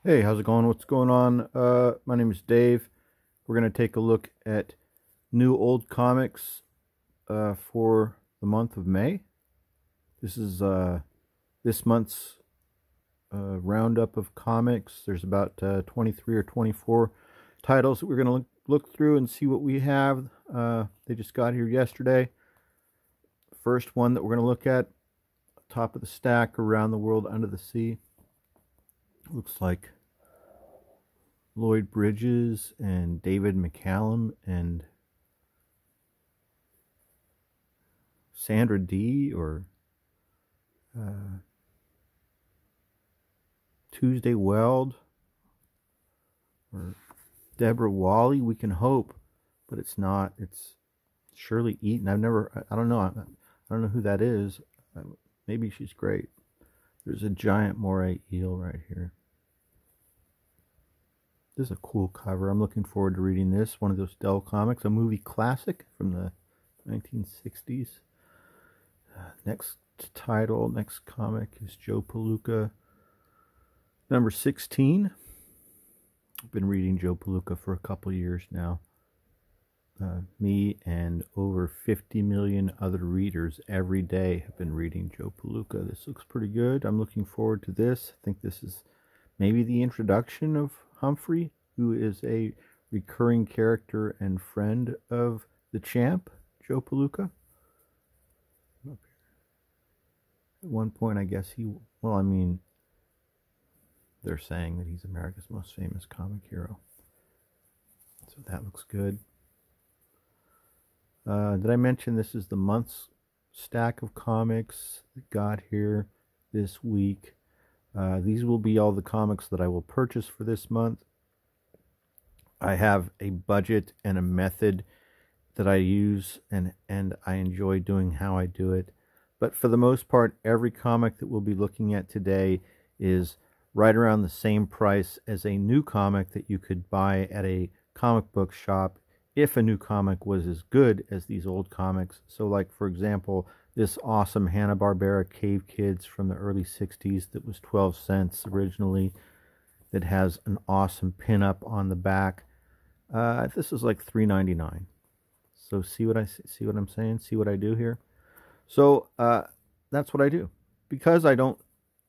Hey, how's it going? What's going on? My name is Dave. We're going to take a look at new old comics for the month of May. This is this month's roundup of comics. There's about 23 or 24 titles that we're going to look through and see what we have. They just got here yesterday. First one that we're going to look at, top of the stack, Around the World Under the Sea. Looks like Lloyd Bridges and David McCallum and Sandra Dee or Tuesday Weld or Deborah Wally. We can hope, but it's not. It's Shirley Eaton. I don't know. I don't know who that is. Maybe she's great. There's a giant moray eel right here. This is a cool cover. I'm looking forward to reading this. One of those Dell comics, a movie classic from the 1960s. Next comic is Joe Palooka, number 16. I've been reading Joe Palooka for a couple years now. Me and over 50 million other readers every day have been reading Joe Palooka. This looks pretty good. I'm looking forward to this. I think this is maybe the introduction of Humphrey, who is a recurring character and friend of the champ, Joe Palooka. At one point, I guess they're saying that he's America's most famous comic hero. So that looks good. Did I mention this is the month's stack of comics that got here this week? These will be all the comics that I will purchase for this month. I have a budget and a method that I use, and I enjoy doing how I do it. But for the most part, every comic that we'll be looking at today is right around the same price as a new comic that you could buy at a comic book shop if a new comic was as good as these old comics. So like, for example, this awesome Hanna-Barbera Cave Kids from the early 60s that was 12 cents originally, that has an awesome pin-up on the back. This is like $3.99. So see what I'm saying? See what I do here? So that's what I do. Because I no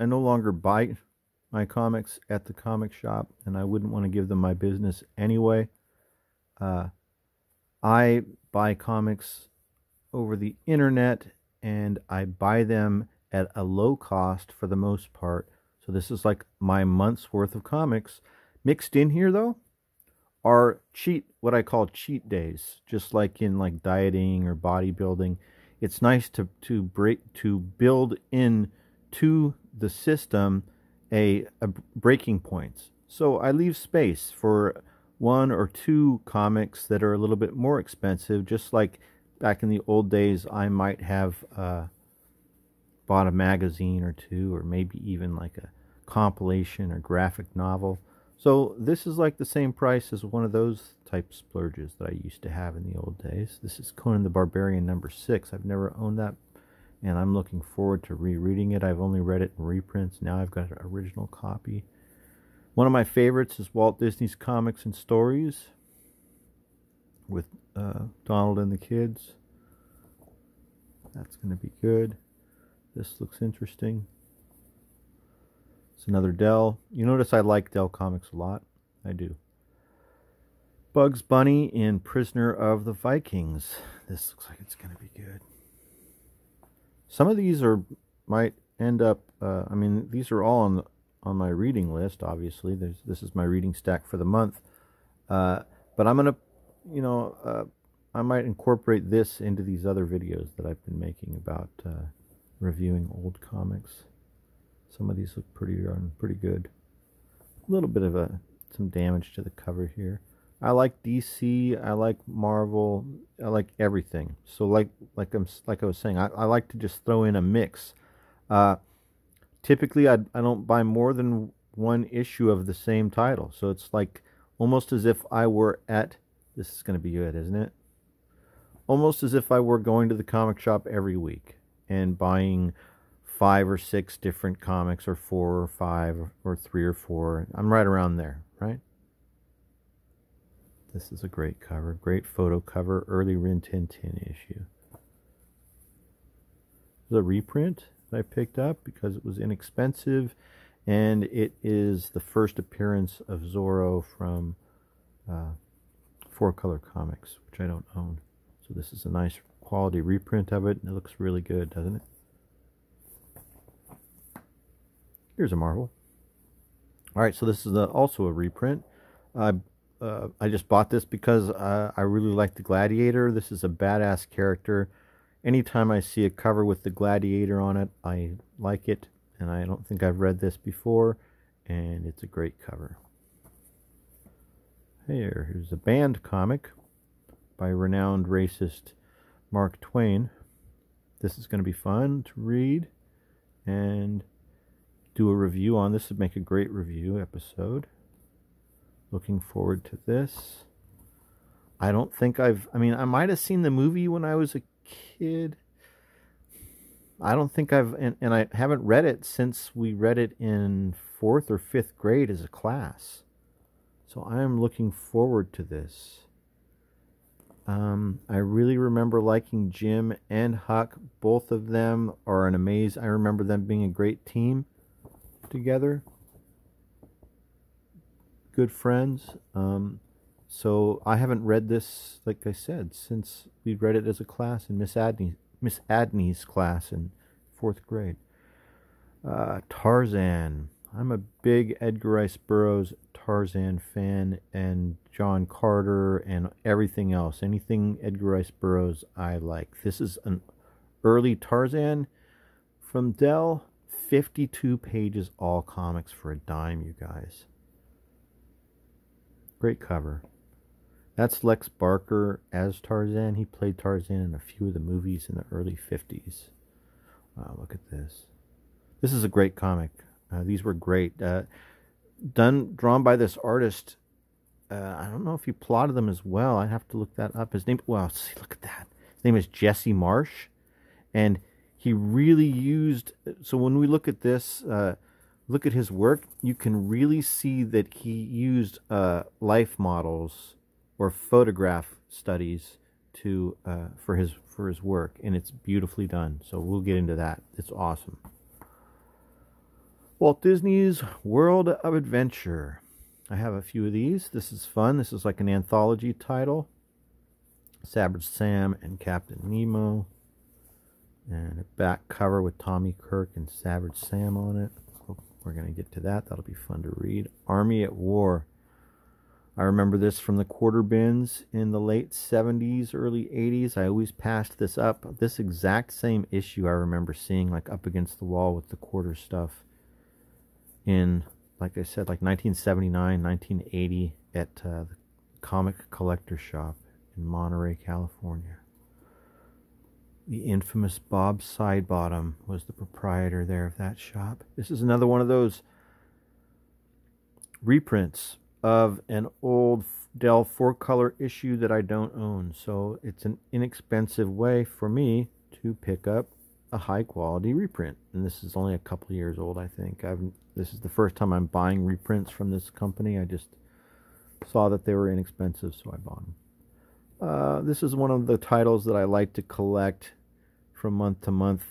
longer buy my comics at the comic shop, and I wouldn't want to give them my business anyway. I buy comics over the internet, and I buy them at a low cost for the most part. So this is like my month's worth of comics. Mixed in here, though, are what I call cheat days. Just like in like dieting or bodybuilding, it's nice to build in to the system a breaking points. So I leave space for one or two comics that are a little bit more expensive, just like back in the old days I might have bought a magazine or two, or maybe even like a compilation or graphic novel. So this is like the same price as one of those type splurges that I used to have in the old days. This is Conan the Barbarian number 6. I've never owned that, and I'm looking forward to rereading it. I've only read it in reprints. Now I've got an original copy. One of my favorites is Walt Disney's Comics and Stories with Donald and the Kids. That's going to be good. This looks interesting. It's another Dell. You notice I like Dell comics a lot. I do. Bugs Bunny in Prisoner of the Vikings. This looks like it's going to be good. Some of these might end up, these are all on my reading list, obviously. This is my reading stack for the month. But I'm going to, I might incorporate this into these other videos that I've been making about reviewing old comics. Some of these look pretty good. A little bit of some damage to the cover here. I like DC, I like Marvel, I like everything. So like I was saying, I like to just throw in a mix. Typically, I don't buy more than one issue of the same title. So it's like almost as if I were at, this is going to be good, isn't it? Almost as if I were going to the comic shop every week and buying 5 or 6 different comics, or 4 or 5, or 3 or 4. I'm right around there, right? This is a great cover, great photo cover, early Rin Tin Tin issue. The reprint that I picked up because it was inexpensive, and it is the first appearance of Zorro from 4-Color Comics, which I don't own. So this is a nice quality reprint of it, and it looks really good, doesn't it? Here's a Marvel. All right, so this is also a reprint. I just bought this because I really like the Gladiator. This is a badass character. Anytime I see a cover with the Gladiator on it, I like it, and I don't think I've read this before, and it's a great cover. Here's a banned comic by renowned racist Mark Twain. This is going to be fun to read and do a review on. This would make a great review episode. Looking forward to this. I don't think I might have seen the movie when I was a kid. I don't think and I haven't read it since we read it in 4th or 5th grade as a class. So I am looking forward to this. I really remember liking Jim and Huck. Both of them are an amazing. I remember them being a great team together. Good friends. So I haven't read this, like I said, since we read it as a class in Miss Adney's class in 4th grade. Tarzan. I'm a big Edgar Rice Burroughs Tarzan fan, and John Carter and everything else. Anything Edgar Rice Burroughs I like. This is an early Tarzan from Dell. 52 pages, all comics for a dime, you guys. Great cover. That's Lex Barker as Tarzan. He played Tarzan in a few of the movies in the early 50s. Wow, look at this. This is a great comic. These were great. Drawn by this artist. I don't know if he plotted them as well. I have to look that up. His name, well, see, look at that. His name is Jesse Marsh. And he really used, so when we look at this, look at his work, you can really see that he used life models or photograph studies to for his work, and it's beautifully done. So we'll get into that. It's awesome. Walt Disney's World of Adventure. I have a few of these. This is fun. This is like an anthology title. Savage Sam and Captain Nemo. And a back cover with Tommy Kirk and Savage Sam on it. We're going to get to that. That'll be fun to read. Army at War. I remember this from the quarter bins in the late 70s, early 80s. I always passed this up. This exact same issue I remember seeing like up against the wall with the quarter stuff in, like I said, like 1979, 1980 at the Comic Collector Shop in Monterey, California. The infamous Bob Sidebottom was the proprietor there of that shop. This is another one of those reprints of an old Dell 4-color issue that I don't own. So it's an inexpensive way for me to pick up a high-quality reprint. And this is only a couple years old, I think. This is the first time I'm buying reprints from this company. I just saw that they were inexpensive, so I bought them. This is one of the titles that I like to collect from month to month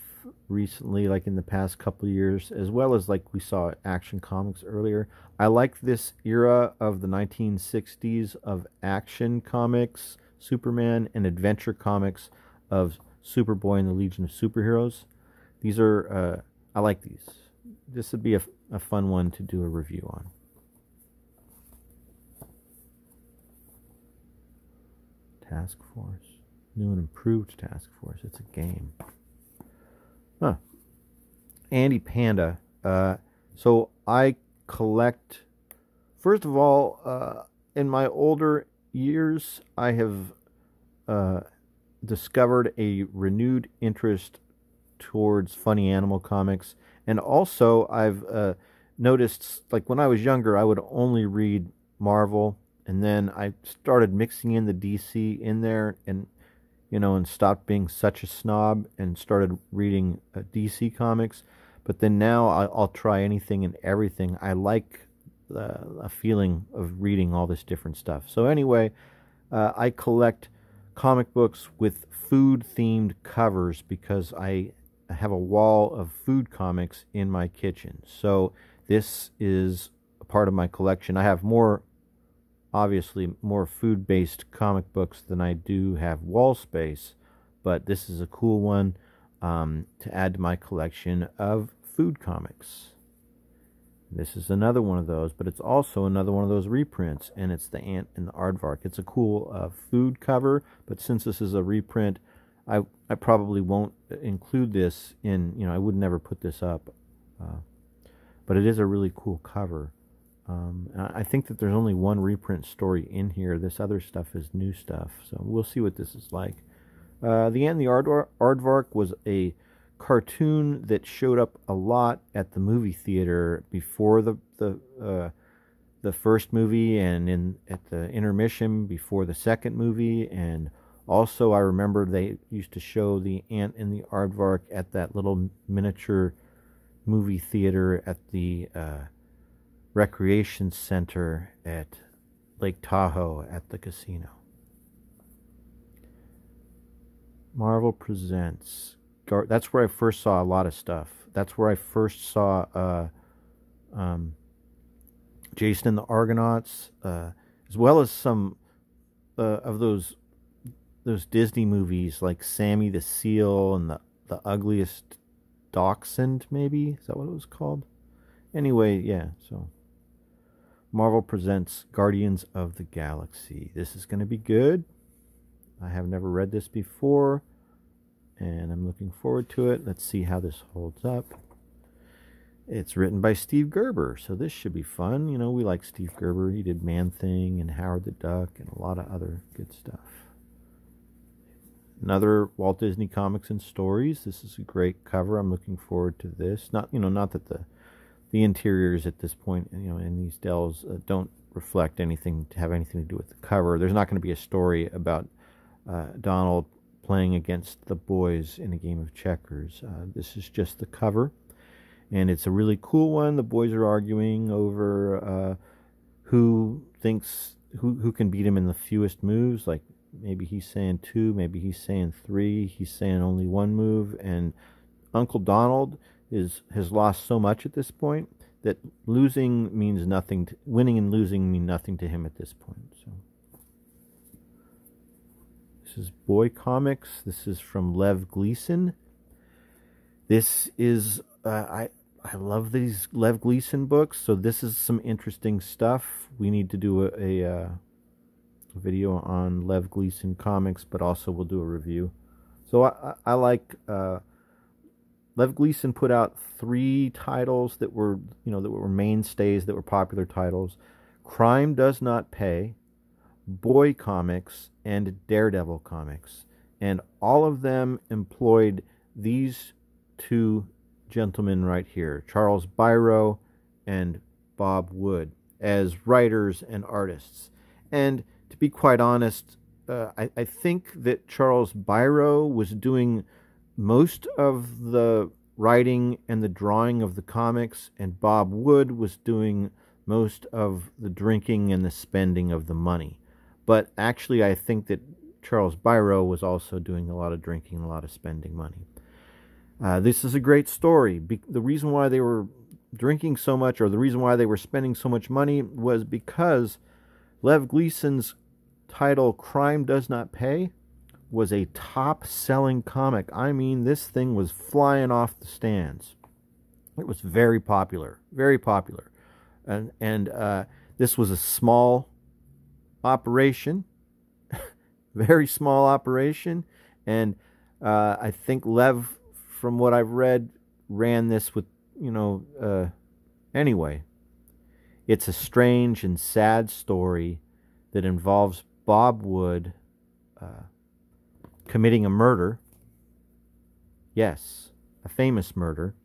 recently, like in the past couple of years, as well as like we saw Action Comics earlier. I like this era of the 1960s of Action Comics, Superman, and Adventure Comics of Superboy and the Legion of Superheroes. These are, I like these. This would be a fun one to do a review on. Task Force. New and improved Task Force. It's a game. Huh. Andy Panda. So I collect, first of all, in my older years, I have discovered a renewed interest towards funny animal comics. And also, I've noticed, like when I was younger, I would only read Marvel. And then I started mixing in the DC in there, and and stopped being such a snob and started reading DC comics. But then now I'll try anything and everything. I like a feeling of reading all this different stuff. So anyway, I collect comic books with food-themed covers because I have a wall of food comics in my kitchen. So this is a part of my collection. I have obviously more food-based comic books than I do have wall space, but this is a cool one to add to my collection of food comics. This is another one of those, but it's also another one of those reprints, and it's the Ant and the Aardvark. It's a cool food cover, but since this is a reprint, I probably won't include this in, I would never put this up, but it is a really cool cover. I think that there's only one reprint story in here. This other stuff is new stuff, so we'll see what this is like. The Ant and the Aardvark was a cartoon that showed up a lot at the movie theater before the first movie, and at the intermission before the second movie. And also I remember they used to show the Ant and the Aardvark at that little miniature movie theater at the recreation center at Lake Tahoe at the casino. Marvel Presents. That's where I first saw a lot of stuff. That's where I first saw Jason and the Argonauts, as well as some of those Disney movies like Sammy the Seal and the Ugliest Dachshund, maybe? Is that what it was called? Anyway, yeah, so Marvel Presents Guardians of the Galaxy. This is going to be good. I have never read this before, and I'm looking forward to it. Let's see how this holds up. It's written by Steve Gerber, so this should be fun. We like Steve Gerber. He did Man-Thing and Howard the Duck and a lot of other good stuff. Another Walt Disney Comics and Stories. This is a great cover. I'm looking forward to this. Not that the interiors at this point, in these dells don't reflect anything to have anything to do with the cover. There's not going to be a story about Donald playing against the boys in a game of checkers. This is just the cover, and it's a really cool one. The boys are arguing over who can beat him in the fewest moves. Like maybe he's saying 2, maybe he's saying 3, he's saying only 1 move, and Uncle Donald has lost so much at this point that losing means nothing. Winning and losing mean nothing to him at this point. So. This is Boy Comics. This is from Lev Gleason. This is, I love these Lev Gleason books, so this is some interesting stuff. We need to do a video on Lev Gleason comics, but also we'll do a review. So I like, Lev Gleason put out 3 titles that were, that were mainstays, that were popular titles. Crime Does Not Pay, Boy Comics, and Daredevil Comics, and all of them employed these 2 gentlemen right here, Charles Biro and Bob Wood, as writers and artists. And to be quite honest, I think that Charles Biro was doing most of the writing and the drawing of the comics, and Bob Wood was doing most of the drinking and the spending of the money. But actually, I think that Charles Biro was also doing a lot of drinking and a lot of spending money. This is a great story. The reason why they were drinking so much, or the reason why they were spending so much money, was because Lev Gleason's title, Crime Does Not Pay, was a top-selling comic. I mean, this thing was flying off the stands. It was very popular, very popular. And this was a small operation, very small operation, and I think Lev, from what I've read, ran this with, anyway. It's a strange and sad story that involves Bob Wood committing a murder. Yes, a famous murder.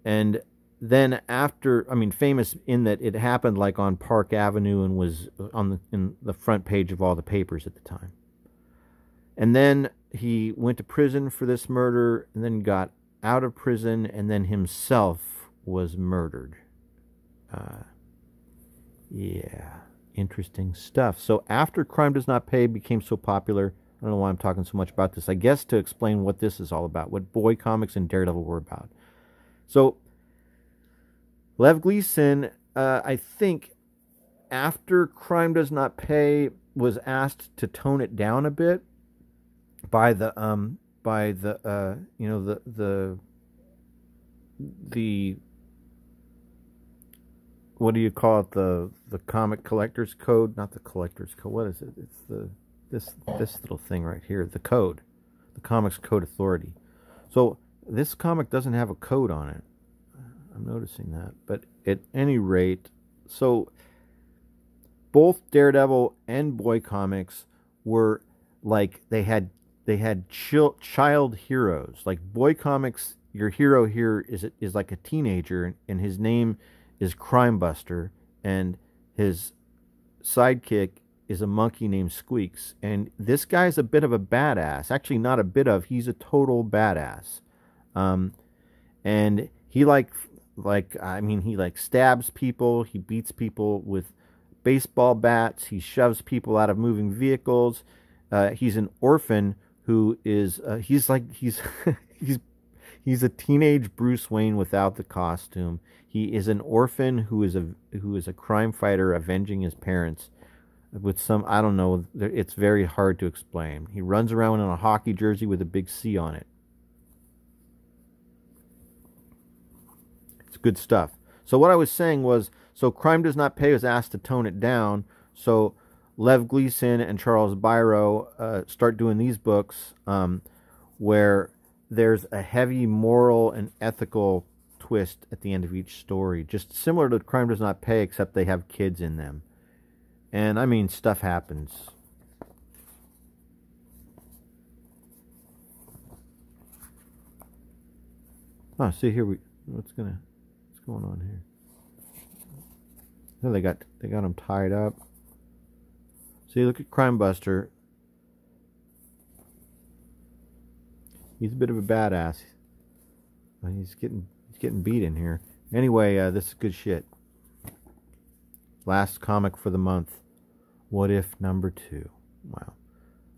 And then after, famous in that it happened like on Park Avenue and was in the front page of all the papers at the time. And then he went to prison for this murder and then got out of prison, and then himself was murdered. Yeah, interesting stuff. So after Crime Does Not Pay became so popular, I don't know why I'm talking so much about this. I guess to explain what this is all about, what Boy Comics and Daredevil were about. So Lev Gleason, I think, after Crime Does Not Pay was asked to tone it down a bit by the you know, the what do you call it, the comic collector's code, not the collector's code, what is it, it's the this little thing right here, the code, the Comics Code Authority. So this comic doesn't have a code on it. I'm noticing that. But at any rate, so both Daredevil and Boy Comics were like, they had child heroes. Like Boy Comics, your hero here is like a teenager, and his name is Crime Buster, and his sidekick is a monkey named Squeaks. And this guy's a bit of a badass. Actually, not a bit of, he's a total badass. And he he stabs people, he beats people with baseball bats, he shoves people out of moving vehicles. He's an orphan who is he's a teenage Bruce Wayne without the costume. He is an orphan who is a crime fighter avenging his parents with some, I don't know, it's very hard to explain. He runs around in a hockey jersey with a big C on it. It's good stuff. So what I was saying was, so Crime Does Not Pay was asked to tone it down. So Lev Gleason and Charles Biro start doing these books where there's a heavy moral and ethical twist at the end of each story. Just similar to Crime Does Not Pay, except they have kids in them. And I mean, stuff happens. Oh, see here, what's going on here? Oh, they got him tied up. See, look at Crime Buster. He's a bit of a badass. He's getting beat in here. Anyway, this is good shit. Last comic for the month. What If #2. Wow.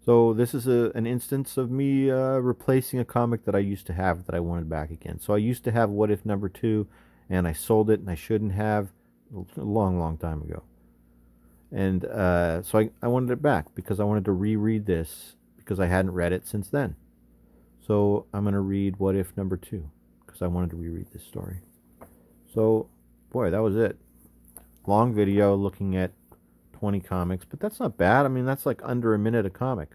So this is an instance of me replacing a comic that I used to have that I wanted back again. So I used to have What If #2, and I sold it, and I shouldn't have, a long time ago. And so I wanted it back because I wanted to reread this because I hadn't read it since then. So I'm going to read What If #2 because I wanted to reread this story. So, boy, that was it. Long video looking at 20 comics, but that's not bad. I mean, that's like under a minute a comic.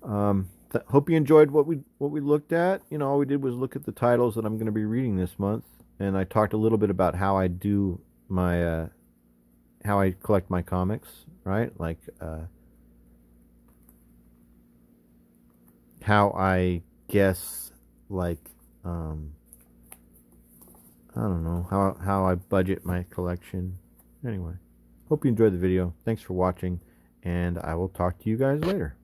Hope you enjoyed what we looked at. You know, all we did was look at the titles that I'm going to be reading this month, and I talked a little bit about how I do my how I collect my comics, right? Like how I guess, like I don't know, how I budget my collection. Anyway, hope you enjoyed the video. Thanks for watching, and I will talk to you guys later.